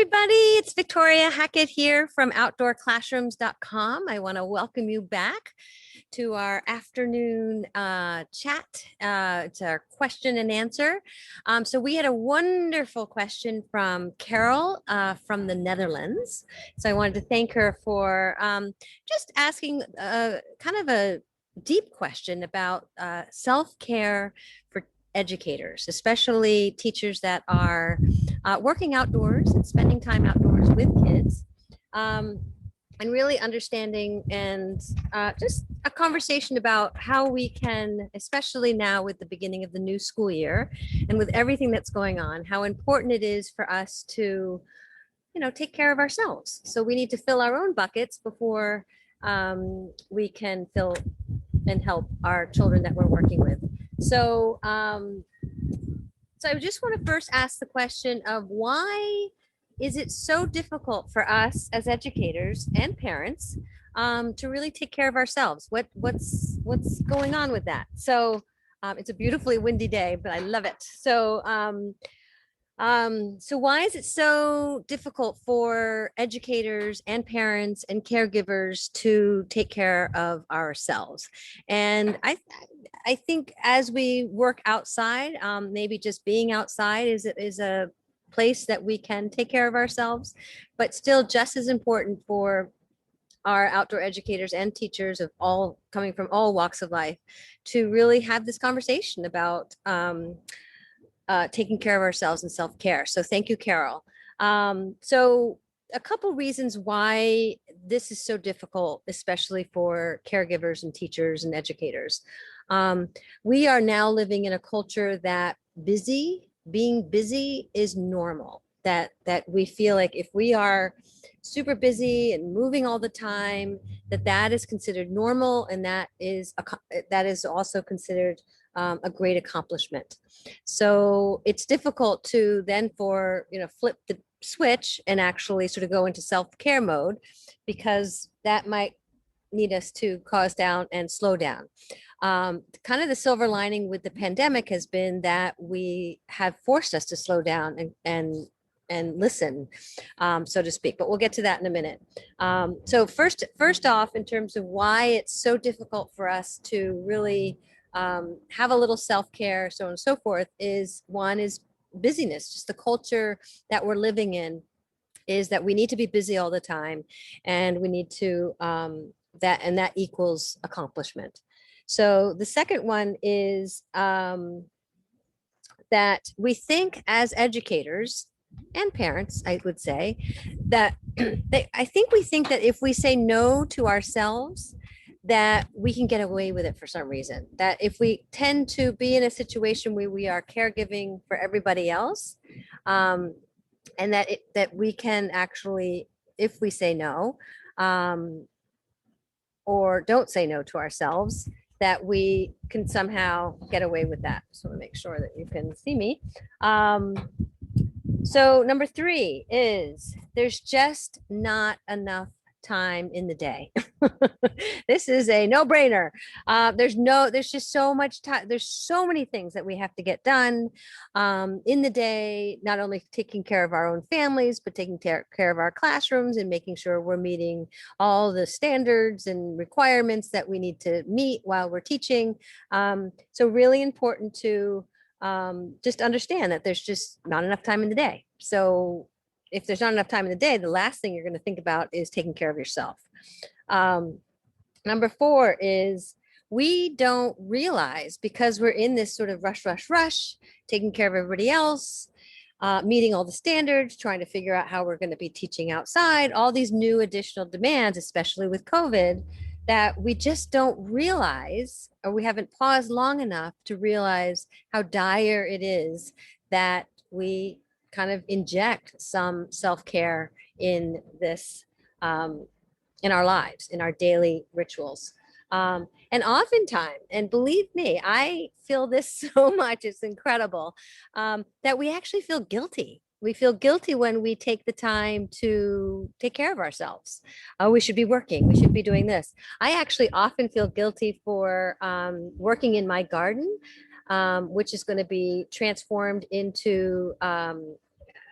everybody. It's Victoria Hackett here from Outdoor-Classrooms.com. I want to welcome you back to our afternoon chat. It's our question and answer. So we had a wonderful question from Carol from the Netherlands. So I wanted to thank her for just asking kind of a deep question about self-care for educators, especially teachers that are working outdoors and spending time outdoors with kids, and really understanding and just a conversation about how we can, especially now with the beginning of the new school year and with everything that's going on, how important it is for us to, take care of ourselves. So we need to fill our own buckets before we can fill and help our children that we're working with. So, so I just want to first ask the question of why is it so difficult for us as educators and parents to really take care of ourselves? What's going on with that? So it's a beautifully windy day, but I love it. So why is it so difficult for educators and parents and caregivers to take care of ourselves? And I think as we work outside, maybe just being outside is a place that we can take care of ourselves, but still just as important for our outdoor educators and teachers of all coming from all walks of life to really have this conversation about taking care of ourselves and self-care. So thank you, Carol. So a couple reasons why this is so difficult, especially for caregivers and teachers and educators. We are now living in a culture that being busy is normal, that we feel like if we are super busy and moving all the time, that is considered normal, and that is also considered a great accomplishment. So it's difficult to then flip the switch and actually sort of go into self-care mode, because that might need us to cause down and slow down. Kind of the silver lining with the pandemic has been that we have forced us to slow down and listen, so to speak. But we'll get to that in a minute. So first off, in terms of why it's so difficult for us to really have a little self-care, so on and so forth, is busyness. Just the culture that we're living in is that we need to be busy all the time, and we need to that equals accomplishment. So the second one is that we think as educators and parents, I would say, that we think that if we say no to ourselves, that we can get away with it for some reason. That if we tend to be in a situation where we are caregiving for everybody else, and that we can actually, if we say no, or don't say no to ourselves, that we can somehow get away with that. So to make sure that you can see me. So number 3 is there's just not enough time in the day. This is a no-brainer. There's just so much time. There's so many things that we have to get done in the day, not only taking care of our own families, but taking care of our classrooms and making sure we're meeting all the standards and requirements that we need to meet while we're teaching. So really important to just understand that there's just not enough time in the day. So if there's not enough time in the day, the last thing you're going to think about is taking care of yourself. Number 4 is we don't realize, because we're in this sort of rush, taking care of everybody else, meeting all the standards, trying to figure out how we're going to be teaching outside, all these new additional demands, especially with COVID, that we just don't realize, or we haven't paused long enough to realize how dire it is that we kind of inject some self-care in this, in our lives, in our daily rituals. And oftentimes, and believe me, I feel this so much, it's incredible, that we actually feel guilty. We feel guilty when we take the time to take care of ourselves. Oh, we should be working. We should be doing this. I actually often feel guilty for working in my garden, which is going to be transformed into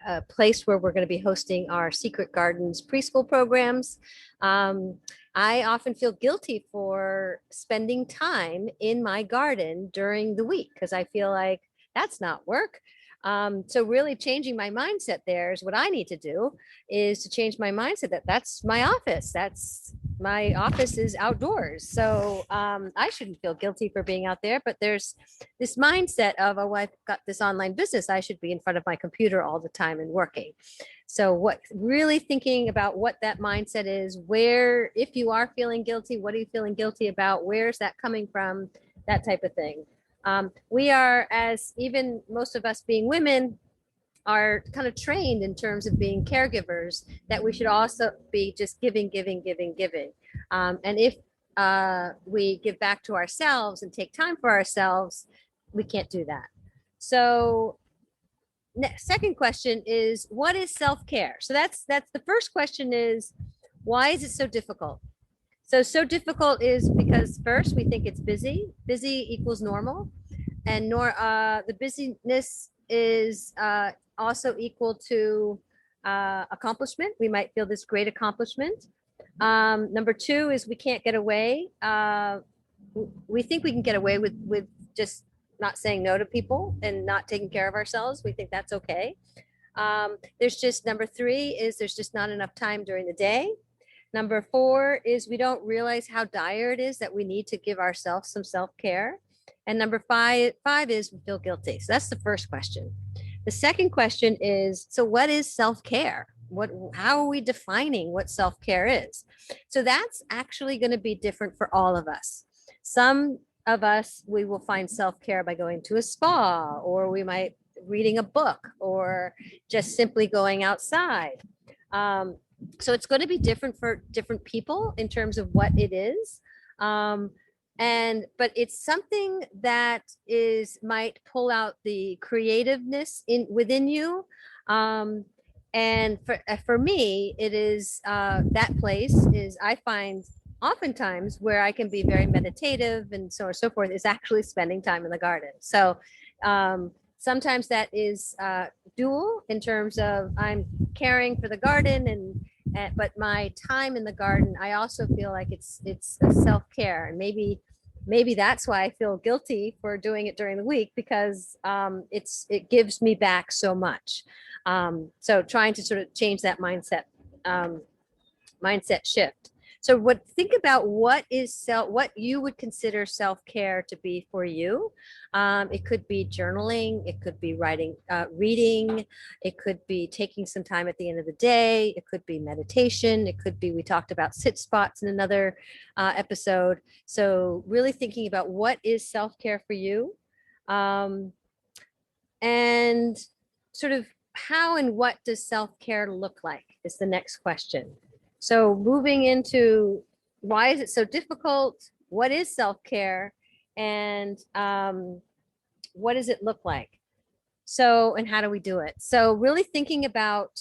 a place where we're going to be hosting our Secret Gardens preschool programs. Um, I often feel guilty for spending time in my garden during the week because I feel like that's not work. So really changing my mindset there is what I need to do, is to change my mindset that that's my office. That's my office is outdoors. So I shouldn't feel guilty for being out there, but there's this mindset of, oh, I've got this online business. I should be in front of my computer all the time and working. So what really thinking about what that mindset is, where, if you are feeling guilty, what are you feeling guilty about? Where's that coming from? That type of thing. We are, as even most of us being women, are kind of trained in terms of being caregivers, that we should also be just giving, giving, giving, giving. And if we give back to ourselves and take time for ourselves, we can't do that. So second question is, what is self-care? So that's the first question is, why is it so difficult? So difficult is because first we think it's busy. Busy equals normal, and the busyness is also equal to accomplishment. We might feel this great accomplishment. Number two is we can't get away. We think we can get away with just not saying no to people and not taking care of ourselves. We think that's okay. There's just number three is there's just not enough time during the day. Number four is we don't realize how dire it is that we need to give ourselves some self-care. And number five is we feel guilty. So that's the first question. The second question is, so what is self-care? How are we defining what self-care is? So that's actually going to be different for all of us. Some of us, we will find self-care by going to a spa, or we might reading a book, or just simply going outside. So it's going to be different for different people in terms of what it is. But it's something that might pull out the creativeness within you. And for me, it is that place is, I find oftentimes where I can be very meditative and so on and so forth, is actually spending time in the garden. So sometimes that is dual in terms of I'm caring for the garden, but my time in the garden, I also feel like it's a self-care. And maybe that's why I feel guilty for doing it during the week, because it gives me back so much. So trying to sort of change that mindset shift. So think about what you would consider self-care to be for you. It could be journaling, it could be reading, it could be taking some time at the end of the day, it could be meditation, it could be, we talked about sit spots in another episode. So really thinking about what is self-care for you, and sort of how and what does self-care look like is the next question. So moving into, why is it so difficult? What is self-care? And what does it look like? So, and how do we do it? So really thinking about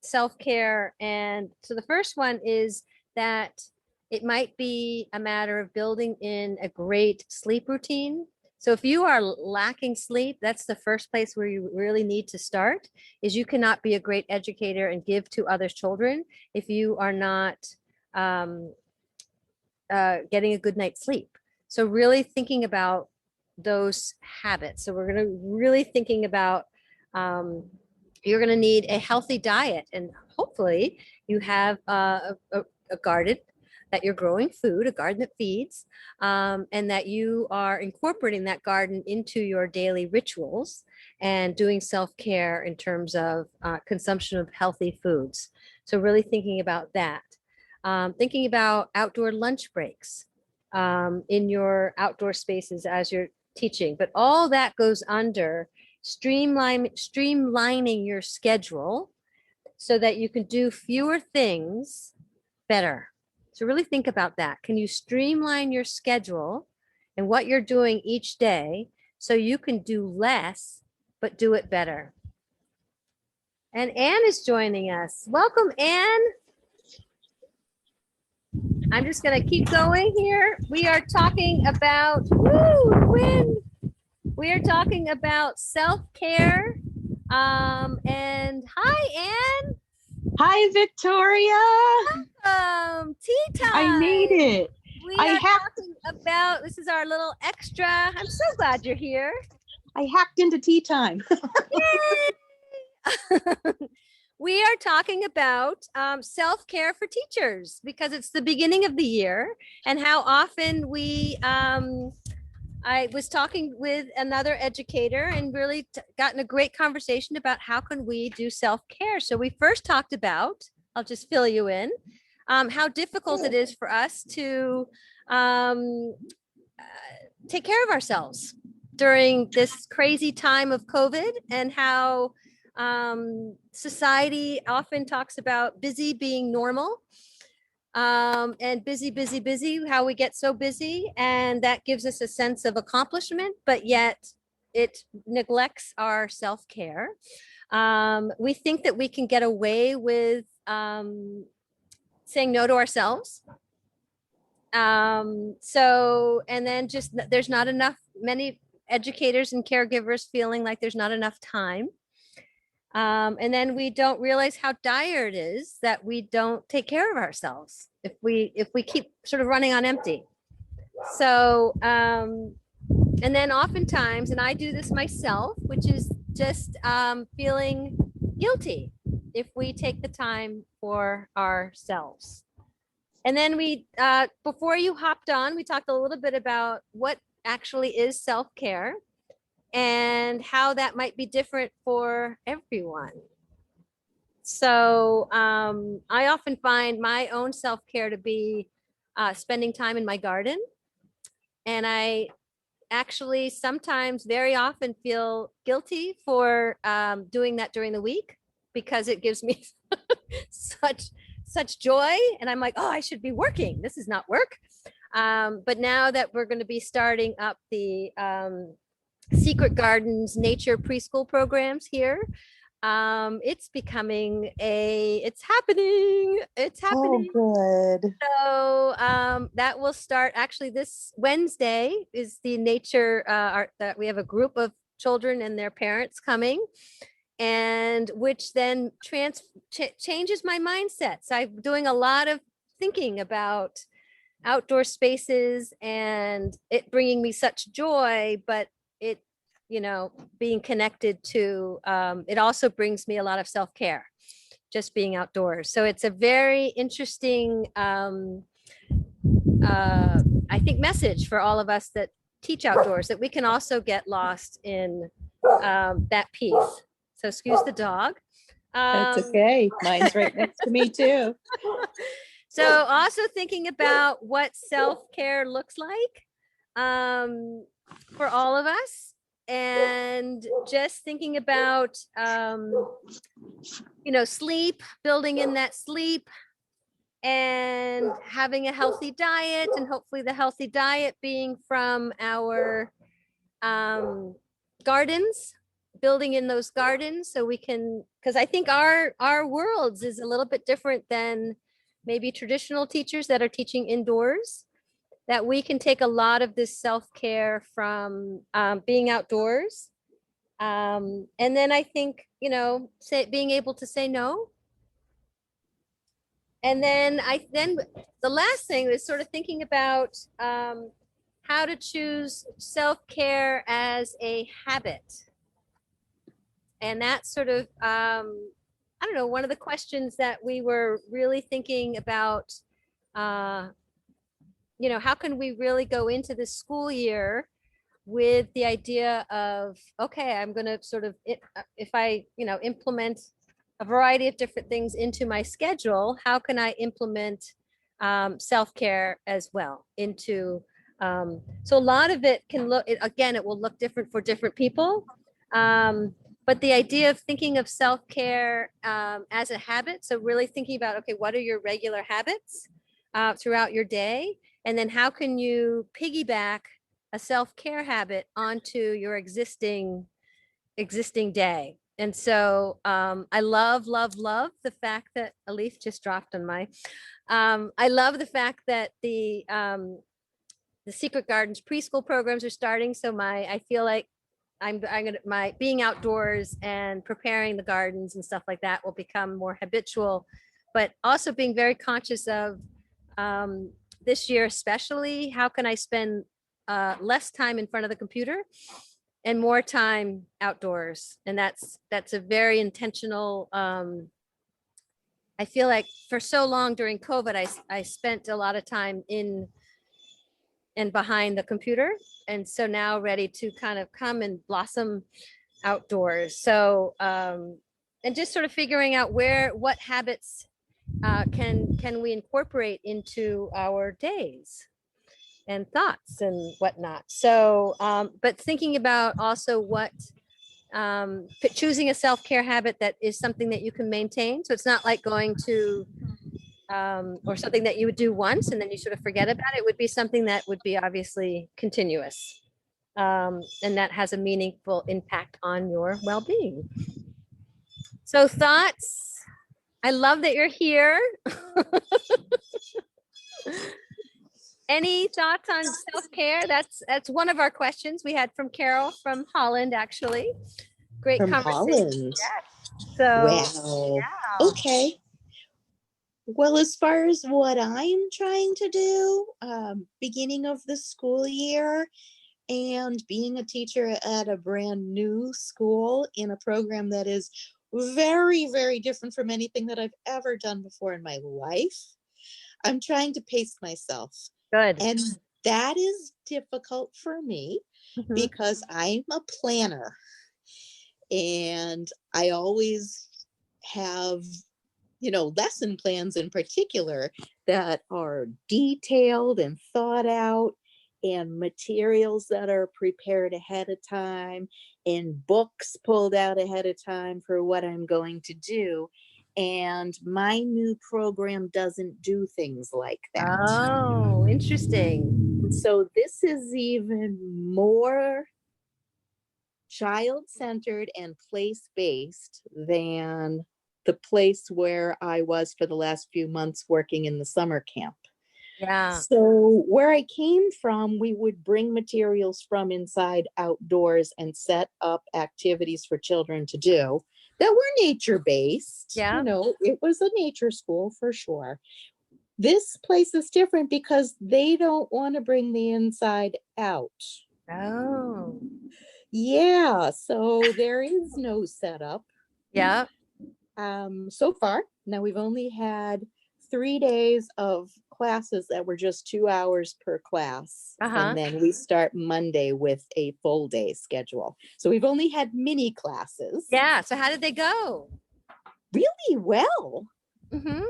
self-care. And so the first one is that it might be a matter of building in a great sleep routine. So if you are lacking sleep, that's the first place where you really need to start, is you cannot be a great educator and give to other children if you are not getting a good night's sleep. So really thinking about those habits. So we're going to really thinking about, you're going to need a healthy diet, and hopefully you have a garden that you're growing food, a garden that feeds, and that you are incorporating that garden into your daily rituals and doing self-care in terms of consumption of healthy foods. So really thinking about that. Thinking about outdoor lunch breaks in your outdoor spaces as you're teaching. But all that goes under streamlining your schedule so that you can do fewer things better. So really think about that. Can you streamline your schedule and what you're doing each day so you can do less, but do it better? And Anne is joining us. Welcome, Anne. I'm just going to keep going here. We are talking about, We are talking about self-care And hi, Anne. Hi, Victoria. Tea I made time. it. We I are hacked talking about this is our little extra. I'm so glad you're here. I hacked into tea time. Yay! We are talking about self-care for teachers because it's the beginning of the year and how often I was talking with another educator and really gotten a great conversation about how can we do self-care. So we first talked about, I'll just fill you in, how difficult it is for us to um, take care of ourselves during this crazy time of COVID and how society often talks about busy being normal and busy, busy, busy, how we get so busy. And that gives us a sense of accomplishment, but yet it neglects our self care. We think that we can get away with saying no to ourselves. And then just there's not enough, many educators and caregivers feeling like there's not enough time. And then we don't realize how dire it is that we don't take care of ourselves if we keep sort of running on empty. So and then oftentimes, and I do this myself, which is just feeling guilty if we take the time for ourselves. And then before you hopped on, we talked a little bit about what actually is self care and how that might be different for everyone. So I often find my own self care to be spending time in my garden. And I actually sometimes very often feel guilty for doing that during the week because it gives me such such joy. And I'm like, oh, I should be working. This is not work. But now that we're going to be starting up the Secret Gardens nature preschool programs here, it's happening. It's Oh, happening. good. So that will start actually this Wednesday is the nature art that we have a group of children and their parents coming and which then changes my mindset. So I'm doing a lot of thinking about outdoor spaces and it bringing me such joy, but it, being connected to, it also brings me a lot of self-care, just being outdoors. So it's a very interesting, I think, message for all of us that teach outdoors that we can also get lost in that piece. So excuse the dog. That's Um, okay. Mine's right next to me too. so also thinking about what self-care looks like for all of us and just thinking about sleep, building in that sleep and having a healthy diet and hopefully the healthy diet being from our gardens, building in those gardens so we can, because I think our worlds is a little bit different than maybe traditional teachers that are teaching indoors, that we can take a lot of this self-care from being outdoors. And then I think, being able to say no. And then the last thing is sort of thinking about how to choose self-care as a habit. And that's sort of, I don't know, one of the questions that we were really thinking about, uh, how can we really go into the school year with the idea of, okay, I'm going to sort of, if I, implement a variety of different things into my schedule, how can I implement self-care as well into, so a lot of it can look, again, it will look different for different people. But the idea of thinking of self-care as a habit, so really thinking about, okay, what are your regular habits throughout your day? And then how can you piggyback a self-care habit onto your existing day? And so I love, love, love the fact that a leaf just dropped on my, I love the fact that the Secret Gardens preschool programs are starting. So I feel like I'm gonna my being outdoors and preparing the gardens and stuff like that will become more habitual, but also being very conscious of um, this year, especially how can I spend less time in front of the computer and more time outdoors, and that's a very intentional. I feel like for so long during COVID, I spent a lot of time in and behind the computer. And so now ready to kind of come and blossom outdoors. So, and just sort of figuring out what habits can we incorporate into our days and thoughts and whatnot. So, but thinking about also choosing a self-care habit that is something that you can maintain. So it's not like going to or something that you would do once and then you sort of forget about it. It would be something that would be obviously continuous, and that has a meaningful impact on your well-being. So thoughts. I love that you're here. Any thoughts on self-care? That's one of our questions we had from Carol from Holland, actually. Great From conversation. Holland. Yes. So Wow. yeah. Okay. Well, as far as what I'm trying to do, beginning of the school year and being a teacher at a brand new school in a program that is very, very different from anything that I've ever done before in my life, I'm trying to pace myself. Good. And that is difficult for me because I'm a planner and I always have, lesson plans in particular that are detailed and thought out, and materials that are prepared ahead of time, and books pulled out ahead of time for what I'm going to do. And my new program doesn't do things like that. Oh, interesting. So this is even more child-centered and place-based than the place where I was for the last few months working in the summer camp. Yeah. So where I came from, we would bring materials from inside outdoors and set up activities for children to do that were nature-based. Yeah. It was a nature school for sure. This place is different because they don't want to bring the inside out. Oh. Yeah, so there is no setup. Yeah. So far, now we've only had 3 days of classes that were just 2 hours per class. And then we start Monday with a full day schedule. So we've only had mini classes. Yeah. So how did they go? Really well. Mm-hmm.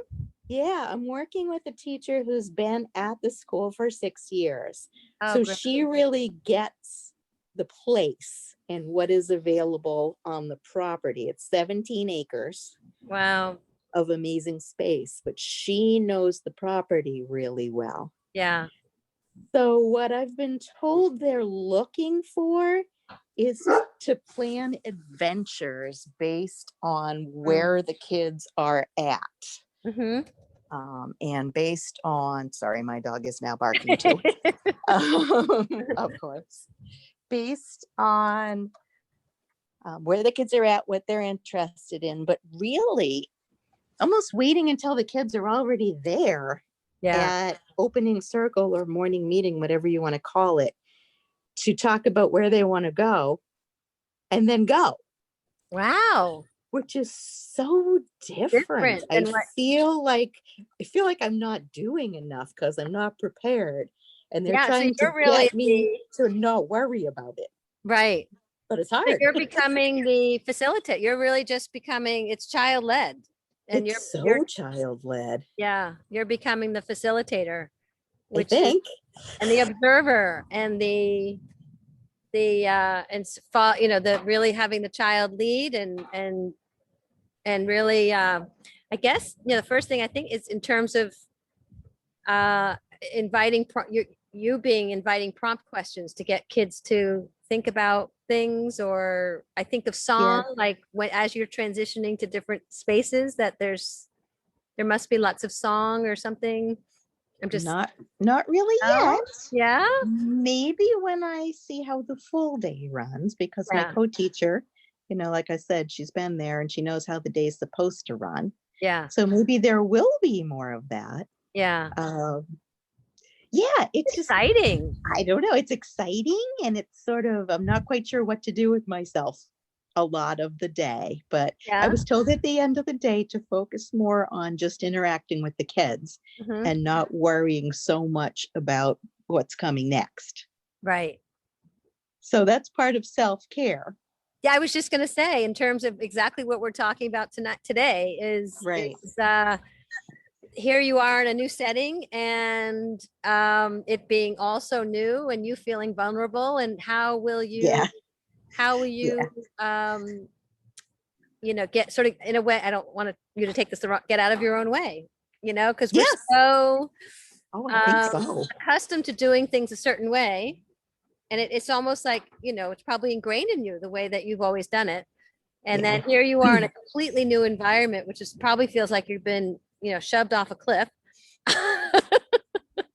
Yeah, I'm working with a teacher who's been at the school for 6 years. Oh, So great. she really gets the place and what is available on the property. It's 17 acres. Wow. Of amazing space, but she knows the property really well. Yeah. So what I've been told they're looking for is to plan adventures based on where the kids are at. Mm-hmm. And based on, sorry, my dog is now barking too. Of course. Based on where the kids are at, what they're interested in, but really almost waiting until the kids are already there at opening circle or morning meeting, whatever you want to call it, to talk about where they want to go and then go. Wow. Which is so different. I feel like I'm not doing enough because I'm not prepared. And they're trying to get me to not worry about it. Right. But it's hard. So you're becoming the facilitator. You're really just becoming, it's child-led. And it's so child-led. Yeah. You're becoming the facilitator. Which I think. And the observer and the really having the child lead and really I guess the first thing I think is in terms of inviting inviting prompt questions to get kids to think about things, or I think of song, like as you're transitioning to different spaces, that there must be lots of song or something I'm just, not really oh, yet. yeah, Maybe when I see how the full day runs, because my yeah, co-teacher, like I said, she's been there and she knows how the day's supposed to run. yeah, So maybe there will be more of that. yeah. Um, yeah, it's just, Exciting. I don't know. It's exciting and it's sort of, I'm not quite sure what to do with myself a lot of the day, but I Yeah. was told at the end of the day to focus more on just interacting with the kids Hmm. and not worrying so much about what's coming next. Right. So that's part of self-care. Yeah, I was just going to say, in terms of exactly what we're talking about tonight today, Right. is here you are in a new setting, and it being also new, and you feeling vulnerable, and Yeah. how will Yeah. you get sort of, in a way, I don't want you to take this the wrong, get out of your own way, because we're Yes. so Oh, I think so. accustomed to doing things a certain way, and it's almost like, it's probably ingrained in you the way that you've always done it. And Yeah. then here you are in a completely new environment, which is probably feels like you've been, shoved off a cliff a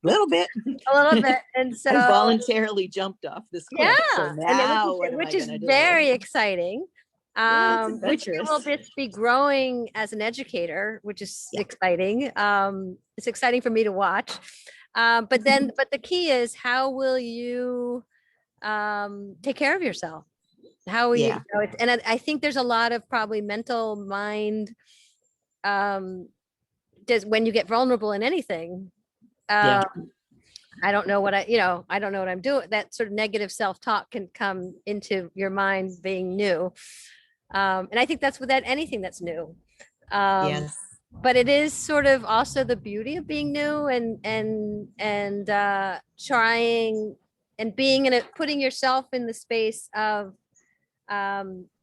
Little bit. little bit. And I so, voluntarily jumped off this cliff. So yeah, and then, now what am I which is going to do? very exciting. Yeah, it's Which you will adventurous. be growing as an educator, which is Yeah. exciting. It's exciting for me to watch. But the key is, how will you take care of yourself? How will you, Yeah. and I think there's a lot of probably mental mind, um, does when you get vulnerable in anything. Yeah. Uh, I don't know what I don't know what I'm doing. That sort of negative self-talk can come into your mind being new. And I think that's with that anything that's new. Um, Yes. but it is sort of also the beauty of being new, and trying and being in it, putting yourself in the space of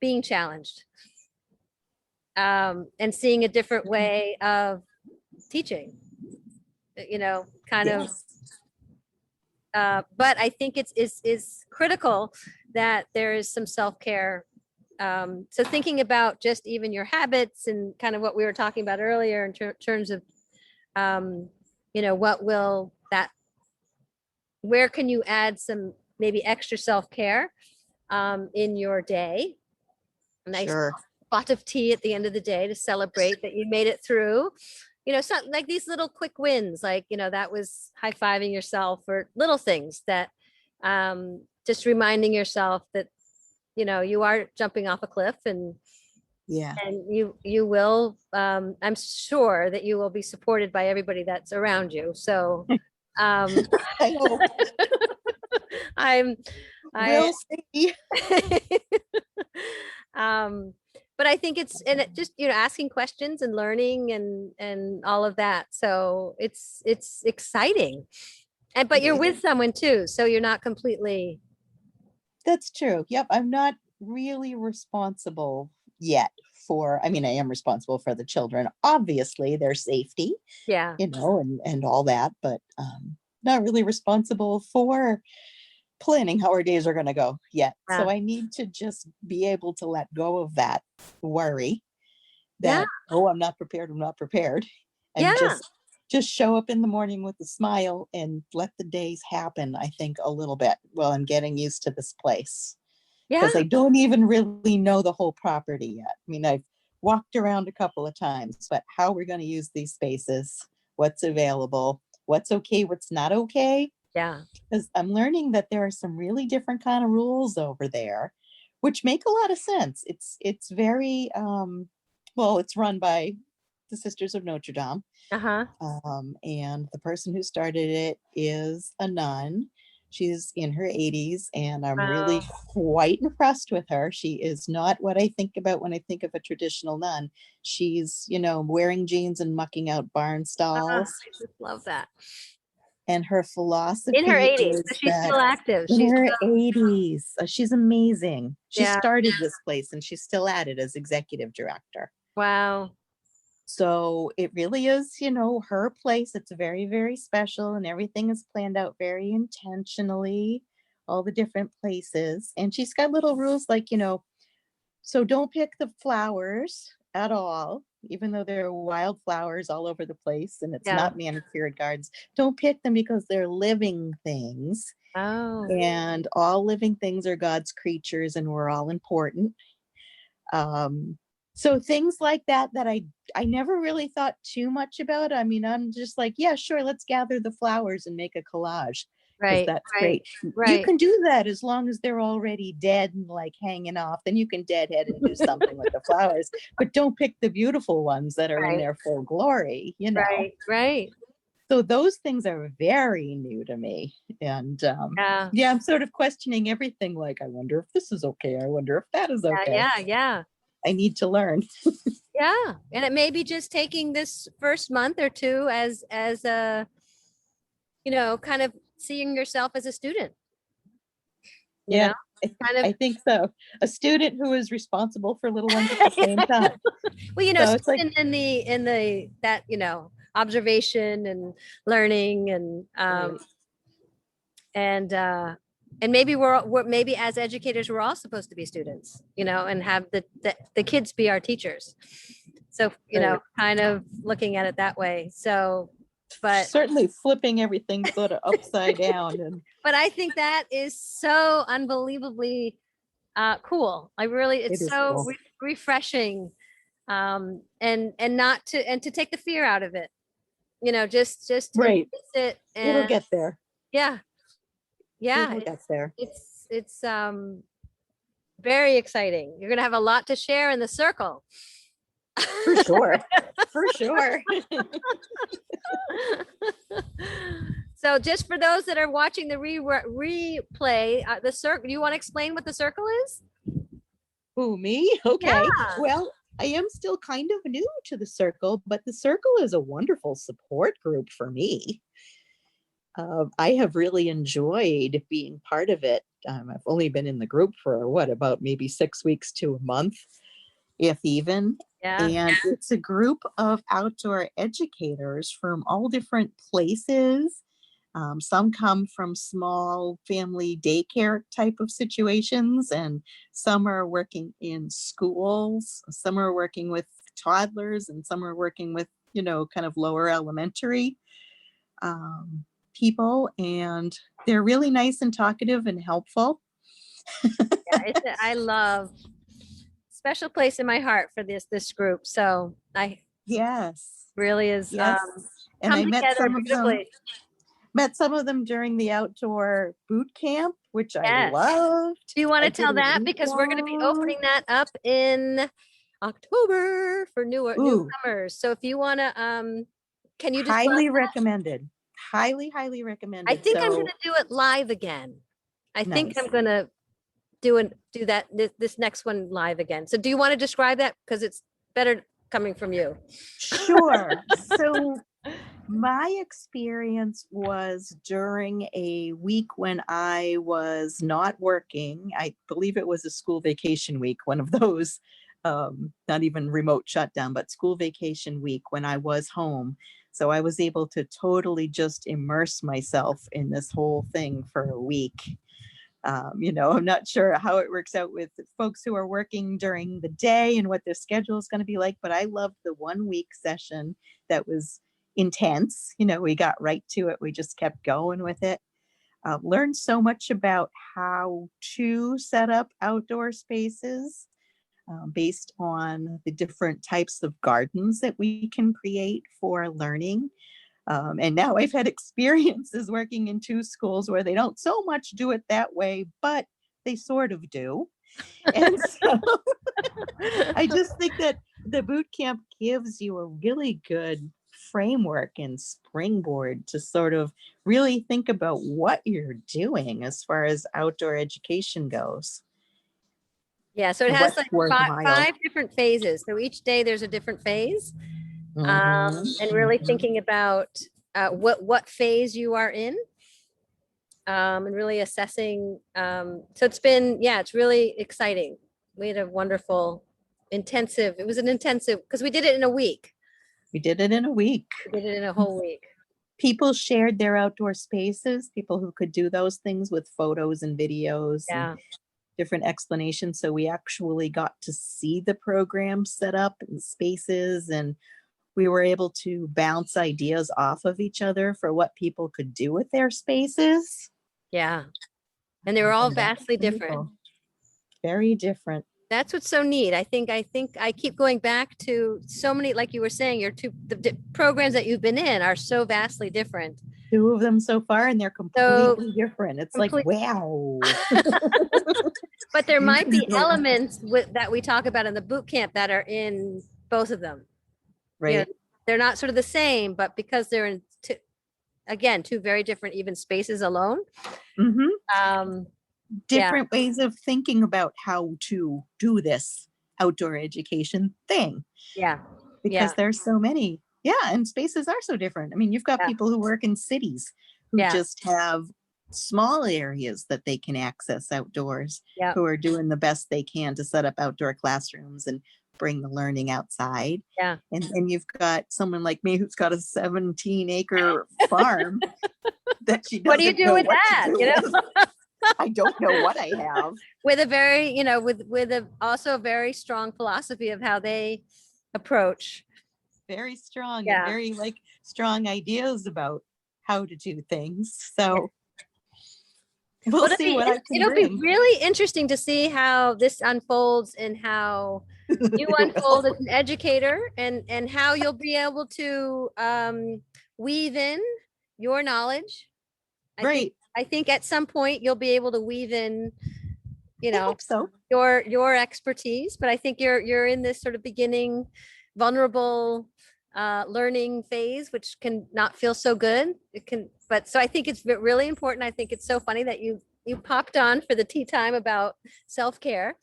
being challenged, and seeing a different way of teaching, kind of. Yes. But I think is critical that there is some self-care. So thinking about just even your habits and kind of what we were talking about earlier in terms of, um, what will that, where can you add some maybe extra self-care in your day? A nice Sure. pot of tea at the end of the day to celebrate that you made it through. So like these little quick wins, like, that was high-fiving yourself, or little things that, just reminding yourself that, you are jumping off a cliff, Yeah. and you will, I'm sure that you will be supported by everybody that's around you. So, um, I hope. I'm, I, We'll see. um, but I think it's, and it just, asking questions and learning, and all of that. So it's exciting. But you're Yeah. with someone too, so you're not completely, That's true. Yep. I'm not really responsible yet I mean, I am responsible for the children, obviously, their safety, yeah, and all that, but not really responsible for planning how our days are going to go yet. yeah, So I need to just be able to let go of that worry yeah, that, oh, I'm not prepared, and yeah, just show up in the morning with a smile and let the days happen. I think a little bit, well, I'm getting used to this place yeah, because I don't even really know the whole property yet. I mean, I've walked around a couple of times, but how we're going to use these spaces, what's available, what's okay, what's not okay, yeah, because I'm learning that there are some really different kind of rules over there, which make a lot of sense. It's very well, it's run by the Sisters of Notre Dame, uh-huh. and the person who started it is a nun. She's in her 80s, and I'm really Wow. quite impressed with her. She is not what I think about when I think of a traditional nun. She's, wearing jeans and mucking out barn I stalls. just love that. And her In her philosophy 80s, so is she's that still active. in She's her still, 80s, she's amazing. She yeah. started this place and she's still at it as executive director. Wow. So it really is, her place. It's very, very special, and everything is planned out very intentionally, all the different places. And she's got little rules like, so don't pick the flowers at all. even though there are wildflowers all over the place and it's Yeah. not manicured gardens. Don't pick them because they're living things. Oh, And all living things are God's creatures and we're all important. Um, so things like that I never really thought too much about. I mean, I'm just like, yeah, sure, let's gather the flowers and make a collage because right, that's right, great. You right, can do that as long as they're already dead and like hanging off. Then you can deadhead and do something with the flowers, but don't pick the beautiful ones that are in right, their full glory, you know. right, right. So those things are very new to me. And Yeah, yeah, I'm sort of questioning everything. Like, I wonder if this is okay. I wonder if that is yeah, okay. yeah, yeah. I need to learn. Yeah. And it may be just taking this first month or two as a, kind of seeing yourself as a student, you Yeah, know, kind of I think so. A student who is responsible for little ones at the same time. well, So it's like, student in the that, observation and learning right. and maybe maybe as educators we're all supposed to be students, and have the kids be our teachers. So, Right. kind of looking at it that way. So, but Certainly flipping everything sort of upside down. And I think that is so unbelievably cool. it It's is so cool. refreshing, and not to and to take the fear out of it. Just Right. embrace it, It'll and get there. yeah, yeah, It'll get there. it's very exciting. You're gonna have a lot to share in the circle. For sure. For sure. So, just for those that are watching the replay, the circle. Do you want to explain what the circle is? Who, me? Yeah. Okay. Well, I am still kind of new to the circle, but the circle is a wonderful support group for me. I have really enjoyed being part of it. I've only been in the group for what, about maybe 6 weeks to a month, if even. Yeah. And it's a group of outdoor educators from all different places. Some come from small family daycare type of situations, and some are working in schools. Some are working with toddlers, and some are working with, kind of lower elementary um, people. And they're really nice and talkative and helpful. Yeah, I love special place in my heart for this group. So I Yes. really is Yes. And come I together beautifully. met some of them during the outdoor boot camp, which I Yes. loved. Do you want I to did tell a that? week Because we're going to be long. opening that up in October for Ooh, newcomers. So if you want to, can you disclose? highly recommended. Highly, highly I recommended. think I'm going So to do it live again. I think nice. I'm going to do that this next one live again. So do you want to describe that? Because it's better coming from you. Sure. So my experience was during a week when I was not working. I believe it was a school vacation week, one of those, not even remote shutdown, but school vacation week when I was home. So I was able to totally just immerse myself in this whole thing for a week. I'm not sure how it works out with folks who are working during the day and what their schedule is going to be like, but I loved the 1 week session that was intense. We got right to it. We just kept going with it. Learned so much about how to set up outdoor spaces based on the different types of gardens that we can create for learning. And now I've had experiences working in 2 schools where they don't so much do it that way, but they sort of do. And so I just think that the boot camp gives you a really good framework and springboard to sort of really think about what you're doing as far as outdoor education goes Yeah, so it and has what's like worthwhile. five different phases. So each day there's a different phase, and really Mhm. thinking about what phase you are in, and really assessing. So it's really exciting. We had a wonderful intensive. It was an intensive because we did it in a week. We did it in a week. We did it in a whole week. People shared their outdoor spaces, people who could do those things with photos and videos. And Yeah. different explanations. So we actually got to see the program set up and spaces, and we were able to bounce ideas off of each other for what people could do with their spaces. Yeah. And they were all And that's vastly different. wonderful. Very different. That's what's so neat. I think I keep going back to so many, like you were saying, the programs that you've been in are so vastly different. 2 of them so far, and they're completely different. It's like, wow. But there might be elements that we talk about in the boot camp that are in both of them. Right. You know, they're not sort of the same, but because they're in two very different even spaces alone. Different ways of thinking about how to do this outdoor education thing. Yeah. Because there's so many. Yeah. And spaces are so different. I mean, you've got people who work in cities who just have small areas that they can access outdoors, who are doing the best they can to set up outdoor classrooms and bring the learning outside. Yeah. And you've got someone like me who's got a 17-acre farm that she doesn't What do you do with that? You know? I don't know what I have. With a very, with a also a very strong philosophy of how they approach. Very strong and very strong ideas about how to do things. So we'll see what I can bring. It'll be really interesting to see how this unfolds and how you unfold as an educator and how you'll be able to weave in your knowledge. I think at some point you'll be able to weave in, I hope so. your expertise, but I think you're in this sort of beginning vulnerable learning phase, which can not feel so good. So I think it's really important. I think it's so funny that you popped on for the tea time about self-care.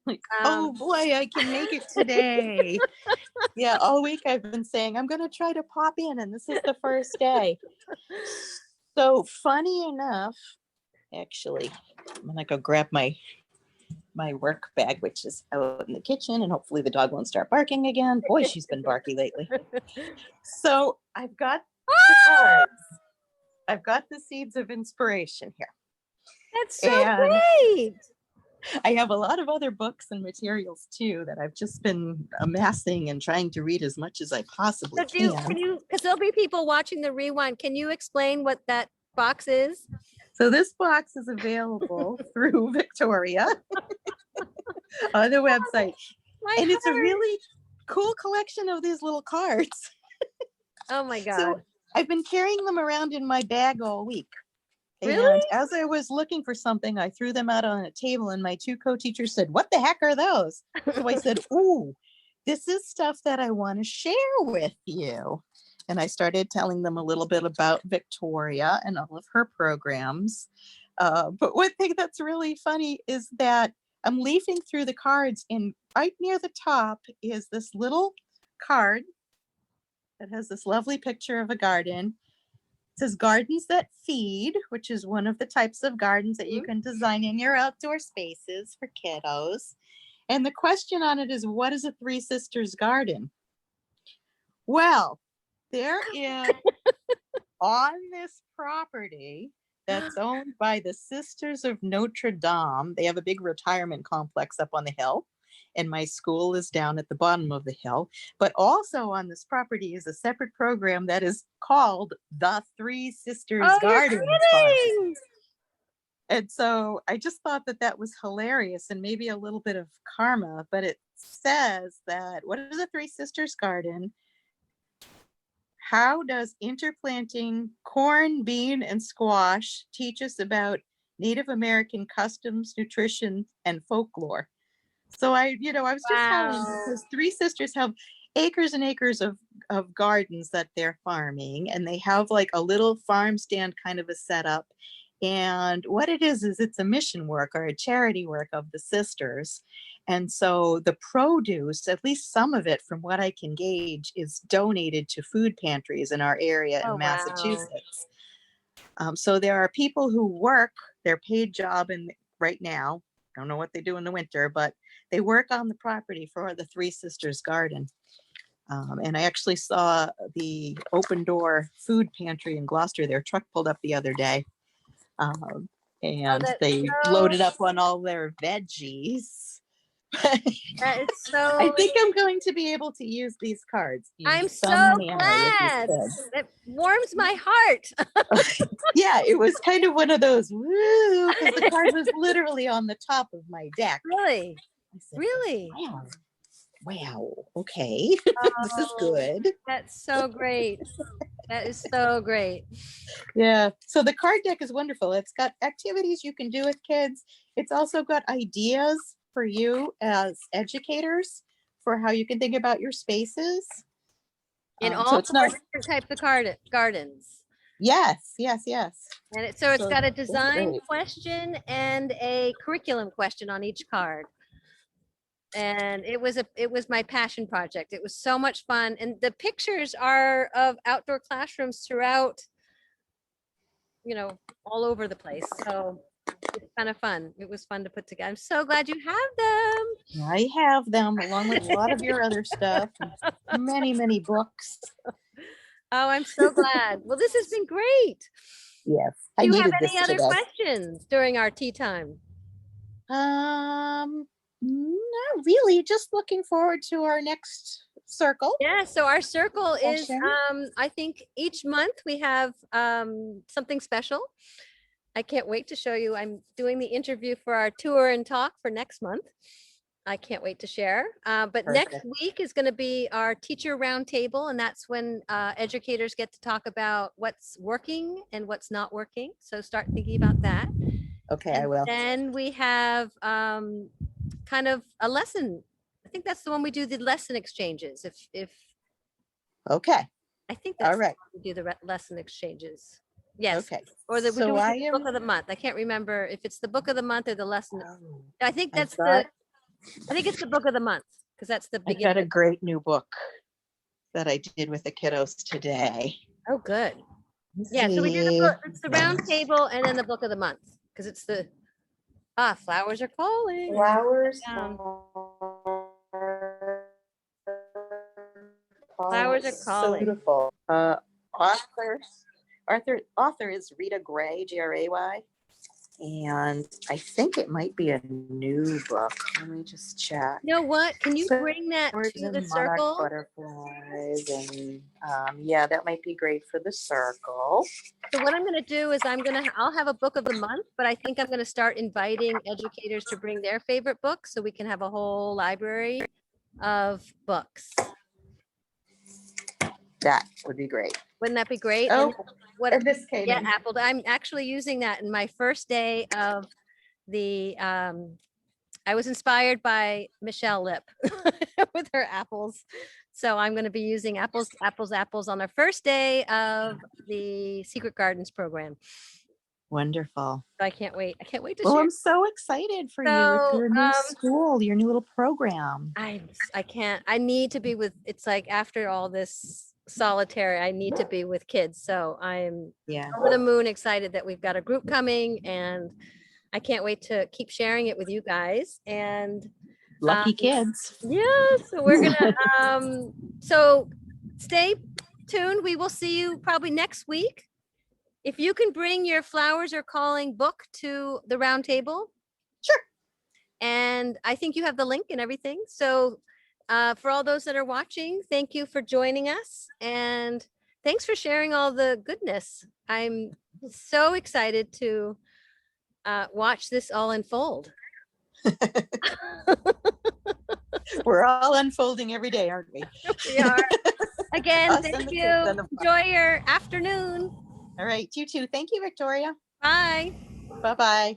Like, oh boy, I can make it today. Yeah, all week I've been saying I'm going to try to pop in, and this is the first day. So funny enough, actually, I'm going to go grab my work bag, which is out in the kitchen, and hopefully the dog won't start barking again. Boy, she's been barky lately. So I've got the cards. I've got the seeds of inspiration here. That's so great. I have a lot of other books and materials too that I've just been amassing and trying to read as much as I possibly can. Because there'll be people watching the rewind. Can you explain what that box is? So this box is available through Victoria on the website. And it's a really cool collection of these little cards. Oh my God. So I've been carrying them around in my bag all week. Really? And as I was looking for something, I threw them out on a table, and my 2 co-teachers said, "What the heck are those?" So I said, "Ooh, this is stuff that I want to share with you." And I started telling them a little bit about Victoria and all of her programs. But one thing that's really funny is that I'm leafing through the cards, and right near the top is this little card that has this lovely picture of a garden. It says Gardens That Feed, which is one of the types of gardens that you can design in your outdoor spaces for kiddos. And the question on it is, what is a Three Sisters garden? Well, there is on this property that's owned by the Sisters of Notre Dame. They have a big retirement complex up on the hill, and my school is down at the bottom of the hill. But also on this property is a separate program that is called the Three Sisters Garden. And so I just thought that was hilarious and maybe a little bit of karma, but it says that, what is a Three Sisters garden? How does interplanting corn, bean, and squash teach us about Native American customs, nutrition, and folklore? So I was just telling, because Three Sisters have acres and acres of gardens that they're farming, and they have like a little farm stand kind of a setup. And what it is it's a mission work or a charity work of the sisters. And so the produce, at least some of it from what I can gauge, is donated to food pantries in our area in Massachusetts. So there are people who work their paid job right now. I don't know what they do in the winter, but they work on the property for the Three Sisters Garden. And I actually saw the Open Door food pantry in Gloucester. Their truck pulled up the other day. Oh, and that's they so, loaded up on all their veggies. that is I so, think I'm going to be able to use these cards in I'm some so manner with these glad. kids. It warms my heart. Yeah, it was kind of one of those woo, because the card was literally on the top of my deck. Really? I said, Really? wow, okay, this is Oh, good. that's so great. That is so great. Yeah, so the card deck is wonderful. It's got activities you can do with kids. It's also got ideas for you as educators for how you can think about your spaces. In So all it's four not, different types of gardens. yes, yes, yes. And it's So got a it's design great. question and a curriculum question on each card. And it was my passion project. It was so much fun. And the pictures are of outdoor classrooms throughout, all over the place. So it's kind of fun. It was fun to put together. I'm so glad you have I have them along with a lot of your other stuff, and many, many books. Oh, I'm so glad. Well, this has been great. Yes, Do I you have needed this any other today. questions during our tea time? Not really. Just looking forward to our next circle Yeah, so our circle is, session. I think each month we have something special. I can't wait to show you. I'm doing the interview for our tour and talk for next month. I can't wait to share. But next Perfect. week is going to be our teacher roundtable, and that's when educators get to talk about what's working and what's not working. So start thinking about that. Okay, I And will. then we have kind of a lesson. I think that's the one we do the lesson exchanges. If Okay. I think All that's the right. one we do the lesson exchanges. Yes. Okay. Or we So do I the book am. of the month. I can't remember if it's the book of the month or the lesson. Oh, I think I've that's got. I think it's the book of the month because that's the I've got a beginning. great new book that I did with the kiddos today. Oh, good. Let's Yeah. So we do the see. book. It's the round table and then the book of the month because it's the flowers are calling. Flowers. Down. Oh, Flowers are it's so calling. beautiful. Author, author is Rita Gray, Gray, and I think it might be a new book. Let me just check. You know what? Can you So, bring that birds to the and monarch circle? butterflies, and yeah, that might be great for the circle. So what I'm going to do is I'll have a book of the month, but I think I'm going to start inviting educators to bring their favorite books so we can have a whole library of books. That would be great. Wouldn't that be great? Oh, And what? this came Yeah, in. Apple. I'm actually using that in my first day of the. I was inspired by Michelle Lip with her apples, so I'm going to be using apples on our first day of the Secret Gardens program. Wonderful. So I can't wait. I can't wait to Well, share. I'm so excited for you with So your new school, your new little program. I can't. I need to be with. It's like after all this solitary, I need to be with kids. So I'm over the moon excited that we've got a group coming, and I can't wait to keep sharing it with you guys. And Lucky kids. yeah, so we're gonna so stay tuned. We will see you probably next week. If you can bring your flowers are calling book to the round table. Sure. And I think you have the link and everything. So for all those that are watching, thank you for joining us. And thanks for sharing all the goodness. I'm so excited to watch this all unfold. We're all unfolding every day, aren't we? We are. Again, Us thank and the you. kids and the Enjoy your afternoon. All right, you too. Thank you, Victoria. Bye. Bye-bye.